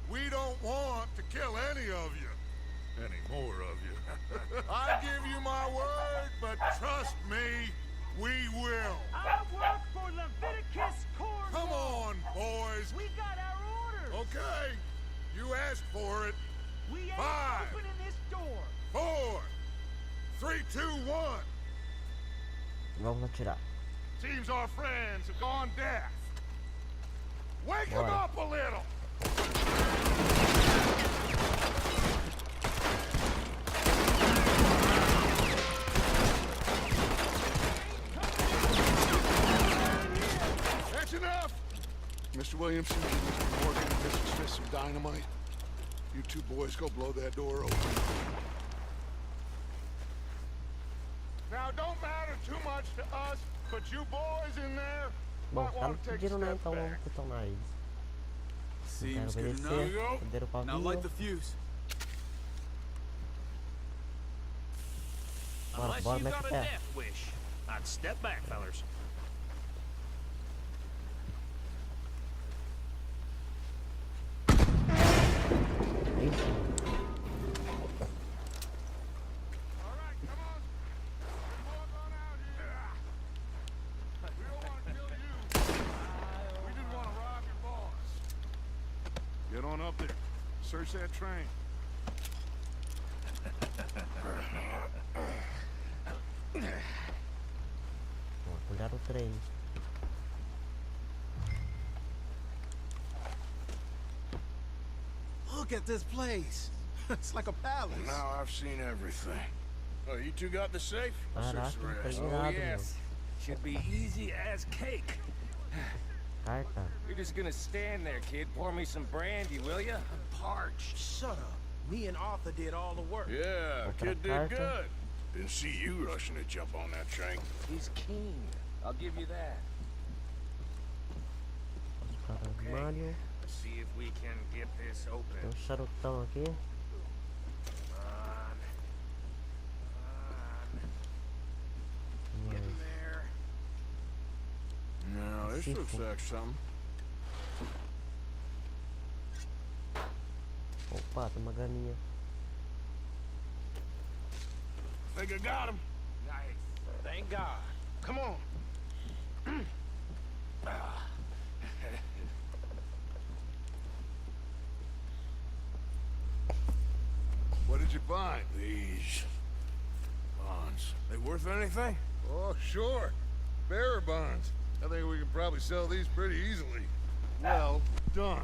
Speaker 7: We don't want to kill any of you. Any more of you. I give you my word, but trust me, we will.
Speaker 5: I work for Leviticus Corps.
Speaker 7: Come on, boys.
Speaker 5: We got our orders.
Speaker 7: Okay, you asked for it.
Speaker 5: We ain't
Speaker 7: 5,
Speaker 5: opening this door.
Speaker 7: 4, 3, 2, 1.
Speaker 1: Vamos atirar.
Speaker 7: Seems our friends have gone deaf. Wake them
Speaker 1: Right.
Speaker 7: up a little. That's enough. Mr. Williamson, give Mr. Morgan and Mr. Smith some dynamite. You two boys go blow that door open. Now, don't matter too much to us, but you boys in there
Speaker 1: Bom,
Speaker 7: might
Speaker 1: tá
Speaker 7: want
Speaker 1: me
Speaker 7: to take a
Speaker 1: pedindo, né?
Speaker 7: step
Speaker 1: Então vamos
Speaker 7: back.
Speaker 1: detonar eles.
Speaker 4: Seems
Speaker 1: Quero
Speaker 4: good
Speaker 1: obedecer.
Speaker 4: enough.
Speaker 1: Poder o
Speaker 4: Now light the
Speaker 1: pavio.
Speaker 4: fuse.
Speaker 1: Bora,
Speaker 5: Unless
Speaker 1: bora,
Speaker 5: you
Speaker 1: mete
Speaker 5: got
Speaker 1: o
Speaker 5: a
Speaker 1: pé.
Speaker 5: death wish, I'd step back, fellers.
Speaker 1: Isso.
Speaker 7: All right, come on. Let's walk on out here. We don't want to kill you. We just want to rob your boss. Get on up there. Search that train.
Speaker 1: Vamos olhar o trem.
Speaker 9: Look at this place. It's like a palace.
Speaker 3: Now I've seen everything. Oh, you two got the safe? I'll search
Speaker 1: Caraca,
Speaker 3: the
Speaker 1: não
Speaker 3: rest.
Speaker 1: peguei nada, meu.
Speaker 5: Should be easy as cake.
Speaker 1: Carta.
Speaker 10: You're just gonna stand there, kid. Pour me some brandy, will ya? I'm parched.
Speaker 9: Shut up. Me and Arthur did all the work.
Speaker 3: Yeah,
Speaker 1: Otra
Speaker 3: kid did
Speaker 1: carta.
Speaker 3: good. Didn't see you rushing to jump on that train.
Speaker 10: He's keen. I'll give you that.
Speaker 1: Para o armário.
Speaker 10: Let's see if we can get this
Speaker 1: Tem
Speaker 10: open.
Speaker 1: charutão aqui.
Speaker 10: Come on. Come on. Get in there.
Speaker 3: No, this looks like something.
Speaker 1: Opa, tem uma galinha.
Speaker 3: Think I got him.
Speaker 10: Nice. Thank God.
Speaker 3: Come on. What did you find? These bonds. They worth anything? Oh, sure. Bearer bonds. I think we can probably sell these pretty easily. Well done.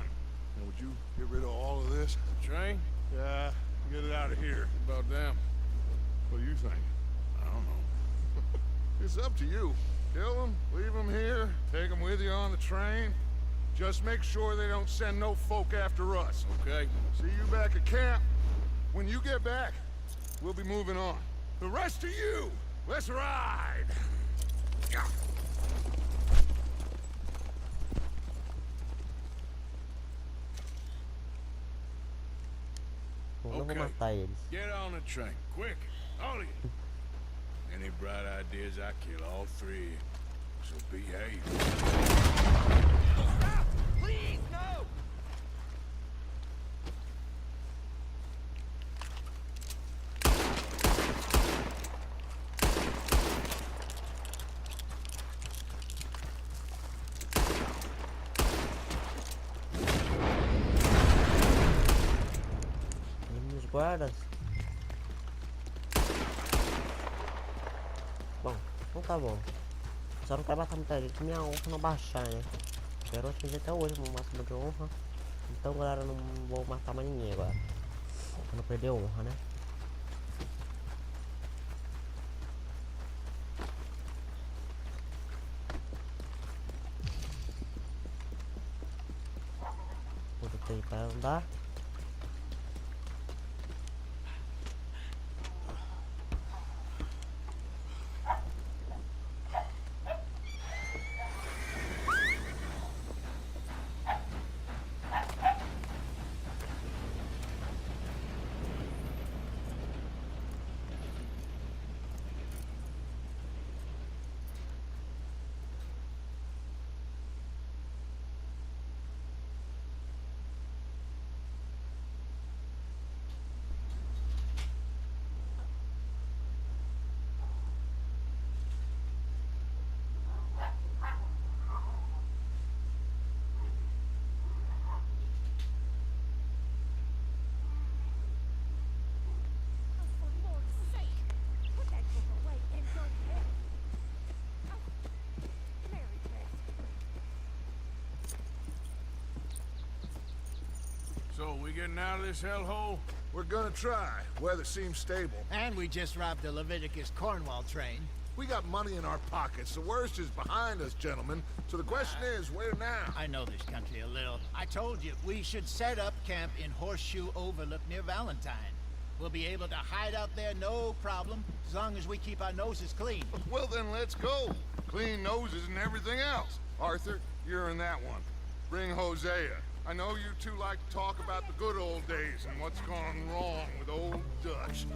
Speaker 3: Now, would you get rid of all of this? The train? Yeah, get it out of here. About damn. What do you think? I don't know. It's up to you. Kill them, leave them here, take them with you on the train. Just make sure they don't send no folk after us, okay? See you back at camp. When you get back, we'll be moving on. The rest of you, let's ride! Yeah.
Speaker 1: Bom, não vou
Speaker 3: Ok.
Speaker 1: matar eles.
Speaker 3: Get on the train, quick, all of you. Any bright ideas, I kill all three. So behave.
Speaker 10: Stop! Please, no!
Speaker 1: Os guardas. Bom, então tá bom. Só não quero matar muita gente, minha honra não baixar, né? Quero atingir até hoje no máximo de honra. Então, galera, eu não vou matar mais ninguém agora. Pra não perder honra, né? Tudo tem para andar.
Speaker 3: So, we getting out of this hellhole? We're gonna try. Weather seems stable.
Speaker 9: And we just robbed the Leviticus Cornwall train.
Speaker 7: We got money in our pockets. The worst is behind us, gentlemen. So the question is, where now?
Speaker 9: I know this country a little. I told you, we should set up camp in Horseshoe Overlook near Valentine. We'll be able to hide out there no problem, as long as we keep our noses clean.
Speaker 7: Well, then let's go. Clean noses and everything else. Arthur, you're in that one. Bring Hosea. I know you two like to talk about the good old days and what's gone wrong with old Dutch.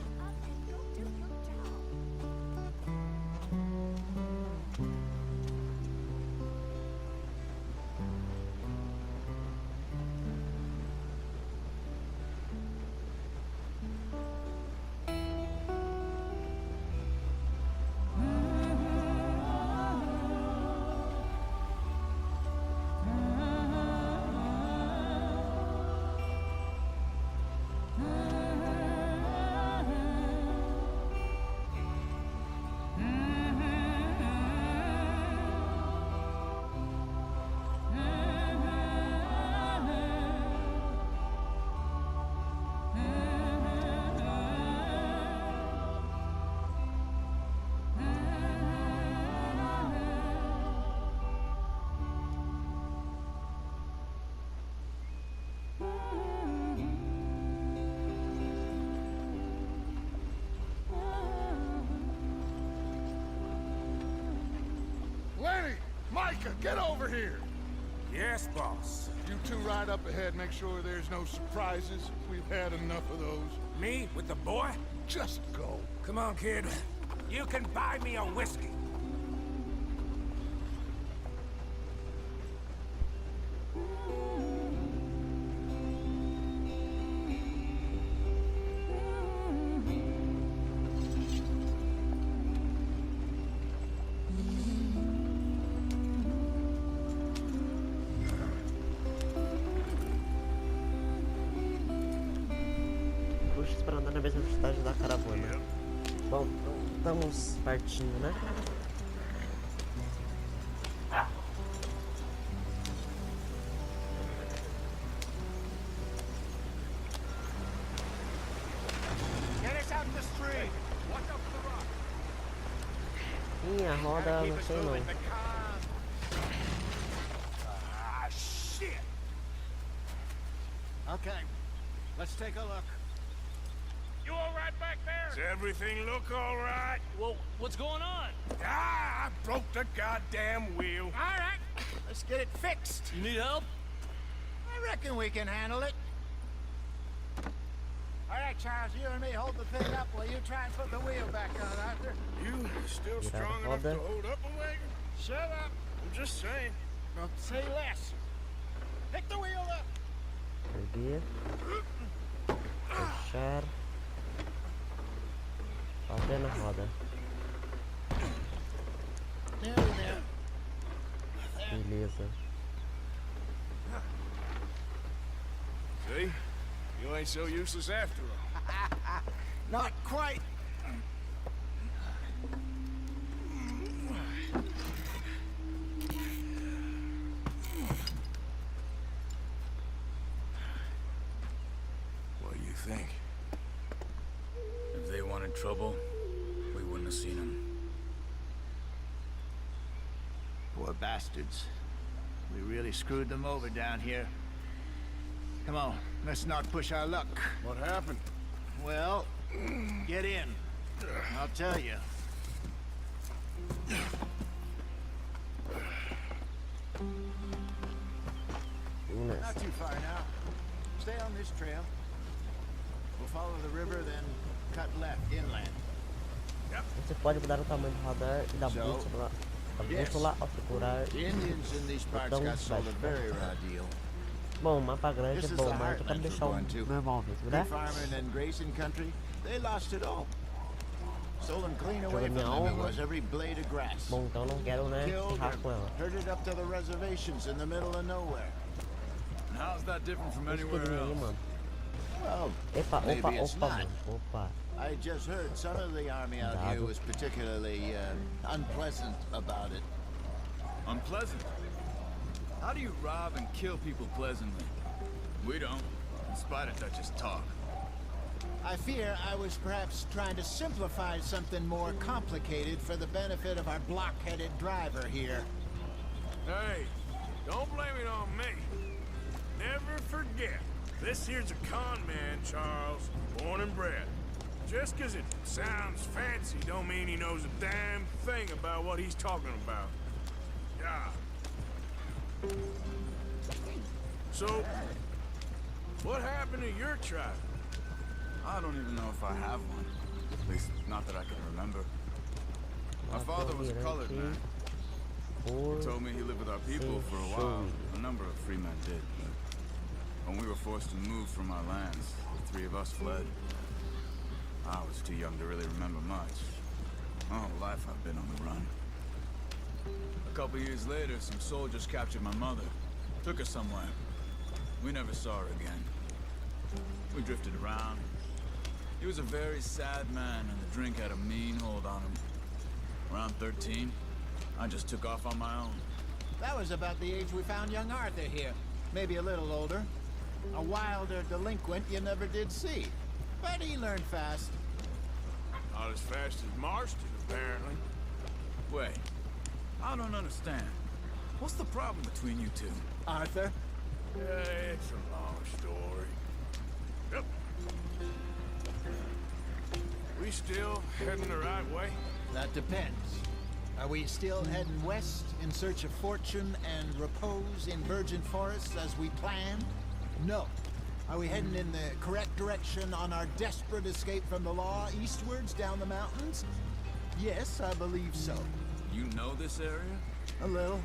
Speaker 7: Micah, get over here!
Speaker 10: Yes, boss.
Speaker 7: You two ride up ahead, make sure there's no surprises. We've had enough of those.
Speaker 10: Me with the boy?
Speaker 7: Just go.
Speaker 10: Come on, kid. You can buy me a whiskey.
Speaker 1: Para andar na mesma velocidade da caravana. Bom, estamos partindo, né? Ih, a roda, não sei não.
Speaker 9: Ah, shit. Okay, let's take a look.
Speaker 5: You all right back there?
Speaker 2: Does everything look all right?
Speaker 5: Well, what's going on?
Speaker 2: Ah, I broke the goddamn wheel.
Speaker 9: All right, let's get it fixed.
Speaker 5: You need help?
Speaker 9: I reckon we can handle it. All right, Charles, you and me hold the thing up while you try and put the wheel back on, Arthur.
Speaker 2: You still
Speaker 1: Get out
Speaker 2: strong
Speaker 1: of
Speaker 2: enough to
Speaker 1: order.
Speaker 2: hold up a wagon?
Speaker 9: Shut up.
Speaker 2: I'm just saying.
Speaker 9: Don't say less. Pick the wheel up.
Speaker 1: Erguer. Fechar. Bater na roda.
Speaker 9: Nearly there.
Speaker 1: Beleza.
Speaker 2: See? You ain't so useless after all.
Speaker 9: Not quite.
Speaker 2: What do you think?
Speaker 4: If they wanted trouble, we wouldn't have seen them.
Speaker 9: Poor bastards. We really screwed them over down here. Come on, let's not push our luck.
Speaker 2: What happened?
Speaker 9: Well, get in. I'll tell you. Not too far now. Stay on this trail. We'll follow the river, then cut left inland.
Speaker 1: Você pode mudar o tamanho do radar e da bússola ao procurar.
Speaker 9: The Indians in these parts got sold a very raw deal.
Speaker 1: Bom, mapa grande
Speaker 9: This
Speaker 1: é
Speaker 9: is
Speaker 1: bom,
Speaker 9: the
Speaker 1: mas eu quero
Speaker 9: heartland
Speaker 1: deixar
Speaker 9: we're
Speaker 1: o
Speaker 9: going to.
Speaker 1: normal mesmo, né?
Speaker 9: Good farming and grazing country, they lost it all. Stolen clean away from
Speaker 1: minha
Speaker 9: them it
Speaker 1: alma.
Speaker 9: was every blade of grass.
Speaker 1: Bom, então não quero, né,
Speaker 9: Killed
Speaker 1: ferrar com
Speaker 9: or
Speaker 1: ela.
Speaker 9: herded up to the reservations in the middle of nowhere.
Speaker 4: How's that different from
Speaker 1: Deixa
Speaker 4: anywhere
Speaker 1: ele aí,
Speaker 4: else?
Speaker 1: mano.
Speaker 9: Well,
Speaker 1: Epa,
Speaker 9: maybe
Speaker 1: opa,
Speaker 9: it's
Speaker 1: opa,
Speaker 9: not.
Speaker 1: mano. Opa.
Speaker 9: I just heard some of the army out here was particularly unpleasant about it.
Speaker 4: Unpleasant? How do you rob and kill people pleasantly? We don't, in spite of Dutch's talk.
Speaker 9: I fear I was perhaps trying to simplify something more complicated for the benefit of our block-headed driver here.
Speaker 3: Hey, don't blame it on me. Never forget, this here's a con man, Charles, born and bred. Just 'cause it sounds fancy don't mean he knows a damn thing about what he's talking about. Yeah. So, what happened to your tribe?
Speaker 4: I don't even know if I have one. At least, not that I can remember. My father was a colored man. He told me he lived with our people for a while. A number of free men did, but when we were forced to move from our lands, the three of us fled. I was too young to really remember much. My whole life I've been on the run. A couple years later, some soldiers captured my mother. Took her somewhere. We never saw her again. We drifted around. He was a very sad man, and the drink had a mean hold on him. Around 13, I just took off on my own.
Speaker 9: That was about the age we found young Arthur here. Maybe a little older. A wilder delinquent you never did see. But he learned fast.
Speaker 3: Not as fast as Marston, apparently.
Speaker 4: Wait, I don't understand. What's the problem between you two?
Speaker 9: Arthur?
Speaker 3: Yeah, it's a long story. Yep. We still heading the right way?
Speaker 9: That depends. Are we still heading west in search of fortune and repose in virgin forests as we planned? No. Are we heading in the correct direction on our desperate escape from the law eastwards down the mountains? Yes, I believe so.
Speaker 4: You know this area?
Speaker 9: A little.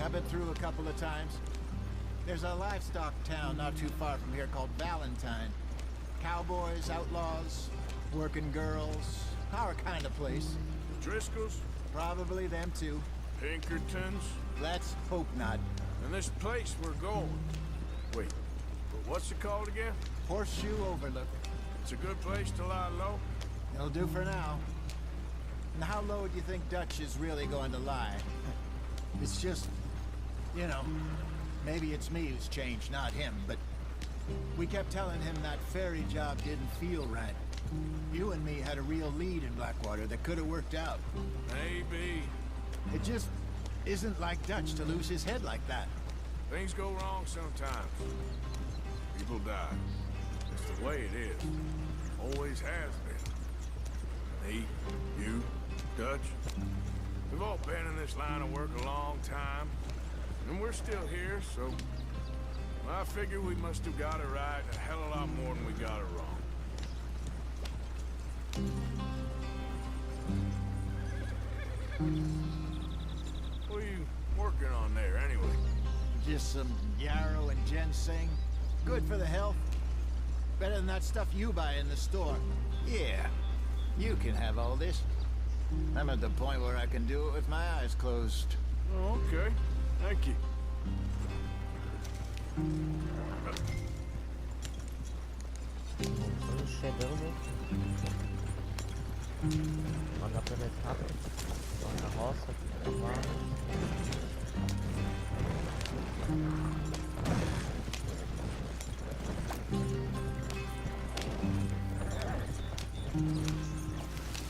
Speaker 9: I've been through a couple of times. There's a livestock town not too far from here called Valentine. Cowboys, outlaws, working girls, our kind of place.
Speaker 3: Driscolls?
Speaker 9: Probably them too.
Speaker 3: Pinkertons?
Speaker 9: Let's hope not.
Speaker 3: And this place we're going. Wait, but what's it called again?
Speaker 9: Horseshoe Overlook.
Speaker 3: It's a good place to lie low?
Speaker 9: It'll do for now. And how low do you think Dutch is really going to lie? It's just, you know, maybe it's me who's changed, not him, but we kept telling him that ferry job didn't feel right. You and me had a real lead in Blackwater that could have worked out.
Speaker 3: Maybe.
Speaker 9: It just isn't like Dutch to lose his head like that.
Speaker 3: Things go wrong sometimes. People die. It's the way it is. Always has been. Me, you, Dutch. We've all been in this line of work a long time. And we're still here, so I figure we must have got it right a hell of a lot more than we got it wrong. What are you working on there, anyway?
Speaker 9: Just some yarrow and ginseng. Good for the health. Better than that stuff you buy in the store. Yeah, you can have all this. I'm at the point where I can do it with my eyes closed.
Speaker 3: Oh, okay. Thank you.
Speaker 1: Estamos chegando. Mandar pra etapa. Na roça.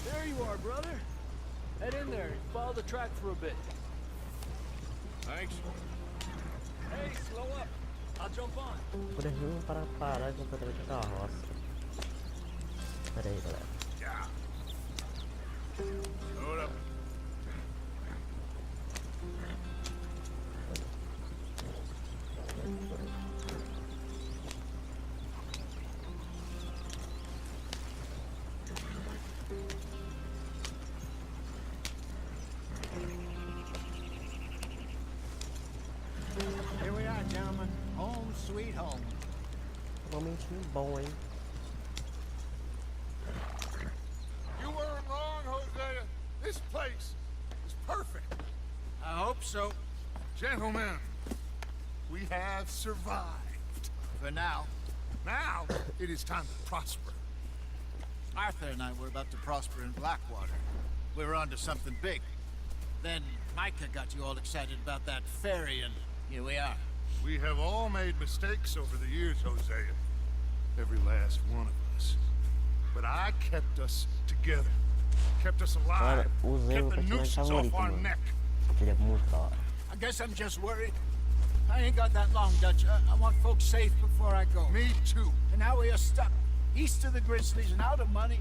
Speaker 11: There you are, brother. Head in there and follow the track for a bit.
Speaker 3: Thanks.
Speaker 11: Hey, slow up. I'll jump on.
Speaker 1: Presumo para parar completamente da roça. Pera aí, galera.
Speaker 3: Yeah. Hold up.
Speaker 9: Here we are, gentlemen. Home sweet home.
Speaker 1: Momentinho bom, hein?
Speaker 7: You weren't wrong, Hosea. This place is perfect.
Speaker 9: I hope so.
Speaker 7: Gentlemen, we have survived.
Speaker 9: For now.
Speaker 7: Now, it is time to prosper.
Speaker 9: Arthur and I were about to prosper in Blackwater. We were onto something big. Then Micah got you all excited about that ferry, and here we are.
Speaker 7: We have all made mistakes over the years, Hosea. Every last one of us. but I kept us together. Kept us
Speaker 1: Cara,
Speaker 7: alive.
Speaker 1: usei o
Speaker 7: Kept the
Speaker 1: personagem
Speaker 7: nooses off
Speaker 1: favorito,
Speaker 7: our
Speaker 1: mano.
Speaker 7: neck.
Speaker 1: Ele é muito da hora.
Speaker 9: I guess I'm just worried. I ain't got that long, Dutch. I want folks safe before I go.
Speaker 7: Me too.
Speaker 9: And now we are stuck east of the Grizzlies and out of money.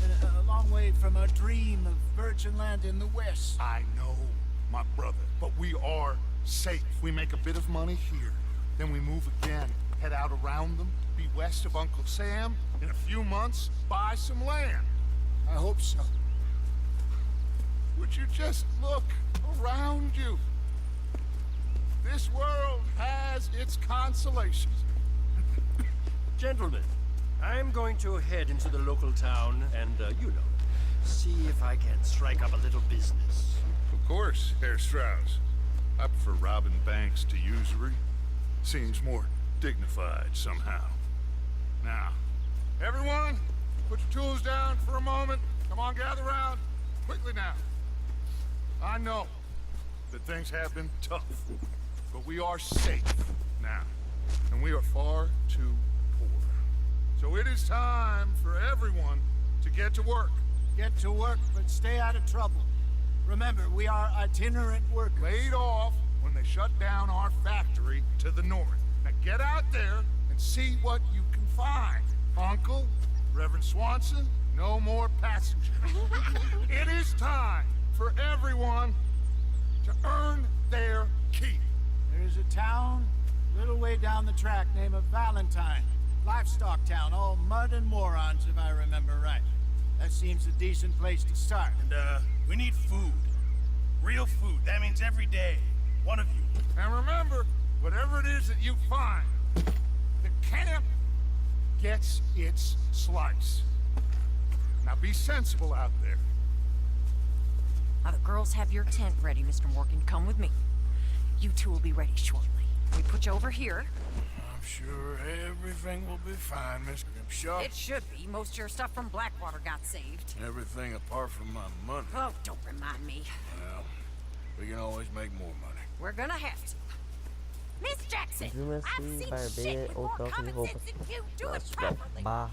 Speaker 9: And a long way from a dream of virgin land in the west.
Speaker 7: I know, my brother, but we are safe. We make a bit of money here, then we move again, head out around them, be west of Uncle Sam. In a few months, buy some land.
Speaker 9: I hope so.
Speaker 7: Would you just look around you? This world has its consolations.
Speaker 5: Gentlemen, I'm going to head into the local town and, see if I can strike up a little business.
Speaker 7: Of course, Herr Strauss. I prefer robbing banks to usury. Seems more dignified somehow. Now, everyone, put your tools down for a moment. Come on, gather round. Quickly now. I know that things have been tough, but we are safe now, and we are far too poor. So it is time for everyone to get to work.
Speaker 9: Get to work, but stay out of trouble. Remember, we are itinerant workers.
Speaker 7: Laid off when they shut down our factory to the north. Now get out there and see what you can find. Uncle, Reverend Swanson, no more passengers. It is time for everyone to earn their keep.
Speaker 9: There's a town a little way down the track named Valentine. Livestock town, all mud and morons, if I remember right. That seems a decent place to start.
Speaker 2: And, we need food. Real food. That means every day. One of you.
Speaker 7: And remember, whatever it is that you find, the camp gets its slice. Now be sensible out there.
Speaker 12: Now the girls have your tent ready, Mr. Morgan. Come with me. You two will be ready shortly. We put you over here.
Speaker 3: I'm sure everything will be fine, Mr. Grimshaw.
Speaker 12: It should be. Most of your stuff from Blackwater got saved.
Speaker 3: Everything apart from my money.
Speaker 12: Oh, don't remind me.
Speaker 3: Well, we can always make more money.
Speaker 12: We're gonna have to. Miss Jackson, I've seen shit with more common sense than you. Do it properly.
Speaker 1: Barra.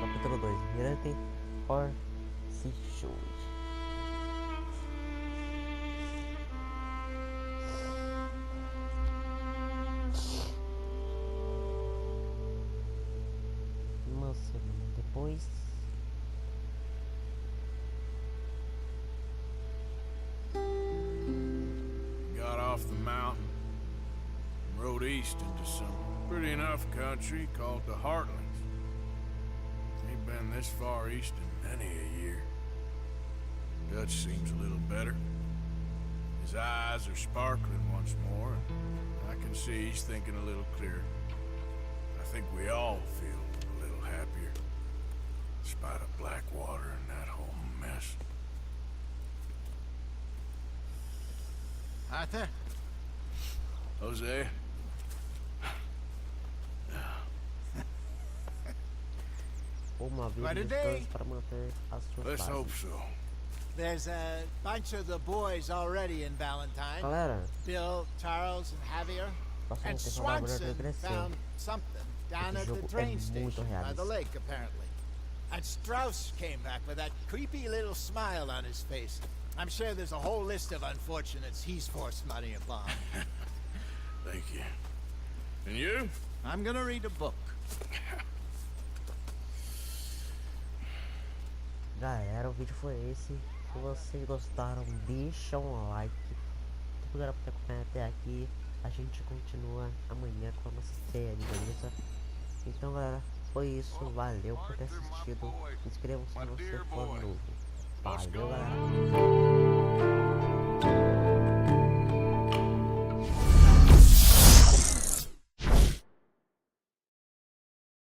Speaker 1: Capítulo 2. Mirante or se shows. Uma semana depois.
Speaker 3: Got off the mountain and rode east into some pretty enough country called the Heartlands. Ain't been this far east in many a year. Dutch seems a little better. His eyes are sparkling once more, and I can see he's thinking a little clearer. I think we all feel a little happier, despite of Blackwater and that whole mess.
Speaker 9: Arthur?
Speaker 3: Jose?
Speaker 1: Uma vida de descanso para manter as suas
Speaker 3: Let's
Speaker 1: bases.
Speaker 3: hope so.
Speaker 9: There's a bunch of the boys already in Valentine.
Speaker 1: Galera,
Speaker 9: Bill, Charles, and Javier.
Speaker 1: posso
Speaker 9: And
Speaker 1: ter falado agora
Speaker 9: Swanson
Speaker 1: que cresceu.
Speaker 9: found something down
Speaker 1: Esse
Speaker 9: at the
Speaker 1: jogo é
Speaker 9: train
Speaker 1: muito
Speaker 9: station by the
Speaker 1: realista.
Speaker 9: lake, apparently. And Strauss came back with that creepy little smile on his face. I'm sure there's a whole list of unfortunates he's forced money upon.
Speaker 3: Thank you. And you?
Speaker 9: I'm gonna read a book.
Speaker 1: Galera, o vídeo foi esse. Se vocês gostaram, deixa um like. Se puder acompanhar até aqui, a gente continua amanhã com a nossa série, beleza? Então, galera, foi isso. Valeu por ter assistido. Inscreva-se se você for novo. Valeu, galera.